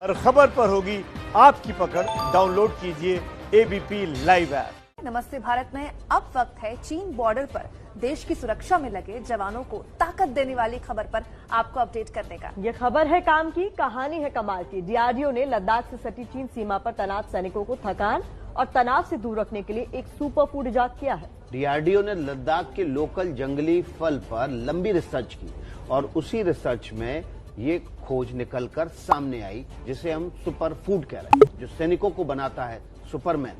हर खबर पर होगी आपकी पकड़। डाउनलोड कीजिए एबीपी लाइव ऐप। नमस्ते भारत में अब वक्त है चीन बॉर्डर पर देश की सुरक्षा में लगे जवानों को ताकत देने वाली खबर पर आपको अपडेट करने का। ये खबर है काम की, कहानी है कमाल की। डीआरडीओ ने लद्दाख से सटी चीन सीमा पर तैनात सैनिकों को थकान और तनाव से दूर रखने के लिए एक सुपर फूड इजाद किया है। डीआरडीओ ने लद्दाख के लोकल जंगली फल पर लंबी रिसर्च की और उसी रिसर्च में ये खोज निकलकर सामने आई जिसे हम सुपर फूड कह रहे हैं, जो सैनिकों को बनाता है सुपरमैन।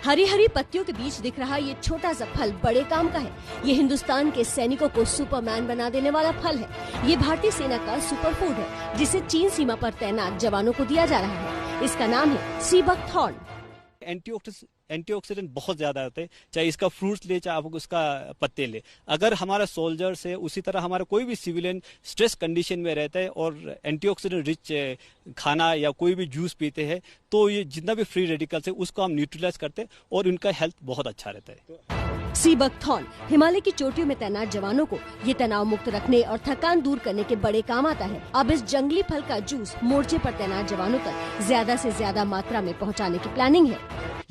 हरी हरी पत्तियों के बीच दिख रहा ये छोटा सा फल बड़े काम का है। ये हिंदुस्तान के सैनिकों को सुपरमैन बना देने वाला फल है। ये भारतीय सेना का सुपर फूड है जिसे चीन सीमा पर तैनात जवानों को दिया जा रहा है। इसका नाम है सी बकथॉर्न। एंटीऑक्सीडेंट बहुत ज्यादा होते हैं, चाहे इसका फ्रूट्स ले चाहे आप उसका पत्ते ले। अगर हमारा सोल्जर से उसी तरह हमारा कोई भी सिविलियन स्ट्रेस कंडीशन में रहता है और एंटीऑक्सीडेंट रिच खाना या कोई भी जूस पीते हैं तो ये जितना भी फ्री रेडिकल्स है उसको हम न्यूट्रलाइज करते हैं और उनका हेल्थ बहुत अच्छा रहता है। सी बकथॉर्न हिमालय की चोटियों में तैनात जवानों को ये तनाव मुक्त रखने और थकान दूर करने के बड़े काम आता है। अब इस जंगली फल का जूस मोर्चे पर तैनात जवानों तक ज्यादा से ज्यादा मात्रा में पहुंचाने की प्लानिंग है।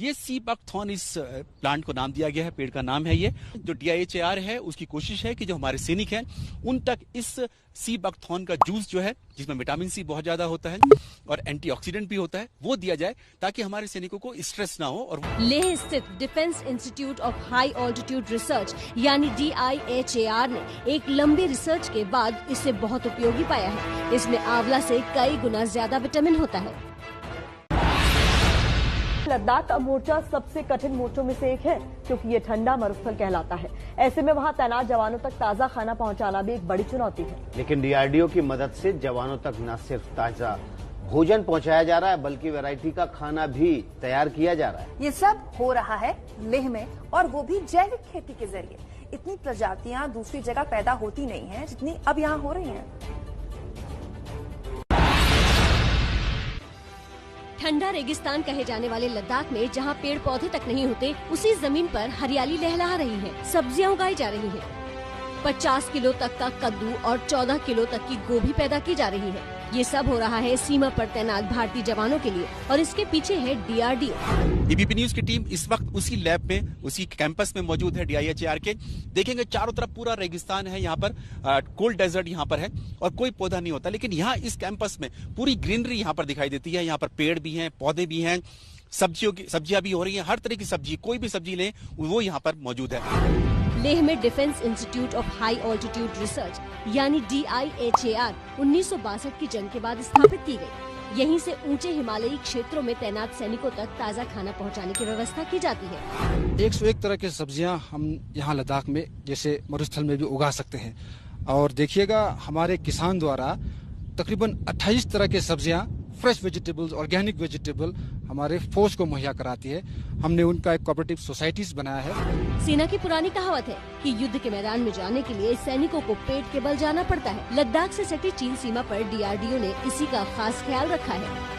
ये सी बकथॉर्न इस प्लांट को नाम दिया गया है, पेड़ का नाम है ये। जो DIHAR है उसकी कोशिश है कि जो हमारे सैनिक हैं उन तक इस सी बकथॉर्न का जूस जो है जिसमें विटामिन सी बहुत ज्यादा होता है और एंटीऑक्सीडेंट भी होता है वो दिया जाए ताकि हमारे सैनिकों को स्ट्रेस ना हो। और लेह स्थित defence institute of high altitude research यानी DIHAR ने एक लंबी रिसर्च के बाद इसे बहुत उपयोगी पाया है। इसमें आंवला से कई गुना ज्यादा विटामिन होता है। लद्दाख का मोर्चा सबसे कठिन मोर्चों में से एक है क्योंकि ये ठंडा मरुस्थल कहलाता है। ऐसे में वहाँ तैनात जवानों तक ताज़ा खाना पहुँचाना भी एक बड़ी चुनौती है। लेकिन डीआरडीओ की मदद से जवानों तक न सिर्फ ताजा भोजन पहुँचाया जा रहा है बल्कि वैरायटी का खाना भी तैयार किया जा रहा है। ये सब हो रहा है लेह में और वो भी जैविक खेती के जरिए। इतनी प्रजातियां दूसरी जगह पैदा होती नहीं है जितनी अब यहाँ हो रही हैं। ठंडा रेगिस्तान कहे जाने वाले लद्दाख में जहां पेड़ पौधे तक नहीं होते उसी जमीन पर हरियाली लहला रही है। सब्जियां उगाई जा रही हैं। 50 किलो तक का कद्दू और 14 किलो तक की गोभी पैदा की जा रही है। ये सब हो रहा है सीमा पर तैनात भारतीय जवानों के लिए और इसके पीछे है DRDO। एबीपी न्यूज की टीम इस वक्त उसी लैब में उसी कैंपस में मौजूद है DIHAR के। देखेंगे चारों तरफ पूरा रेगिस्तान है, यहाँ पर कोल्ड डेजर्ट यहाँ पर है और कोई पौधा नहीं होता, लेकिन यहाँ इस कैंपस में पूरी ग्रीनरी यहाँ पर दिखाई देती है। यहाँ पर पेड़ भी हैं, पौधे भी हैं, सब्जियां भी हो रही हैं। हर तरह की सब्जी, कोई भी सब्जी लें वो यहाँ पर मौजूद है। लेह में defence institute of high altitude research यानी DIHAR 1962 की जंग के बाद स्थापित की गई। यहीं से ऊंचे हिमालयी क्षेत्रों में तैनात सैनिकों तक ताज़ा खाना पहुंचाने की व्यवस्था की जाती है। 101 तरह की सब्जियां हम यहाँ लद्दाख में जैसे मरुस्थल में भी उगा सकते हैं। और देखिएगा हमारे किसान द्वारा तकरीबन 28 तरह की सब्जियां, फ्रेश वेजिटेबल्स, ऑर्गेनिक वेजिटेबल हमारे फोर्स को मुहैया कराती है। हमने उनका एक कोऑपरेटिव सोसाइटीज बनाया है। सेना की पुरानी कहावत है कि युद्ध के मैदान में जाने के लिए सैनिकों को पेट के बल जाना पड़ता है। लद्दाख से सटी चीन सीमा पर DRDO ने इसी का खास ख्याल रखा है।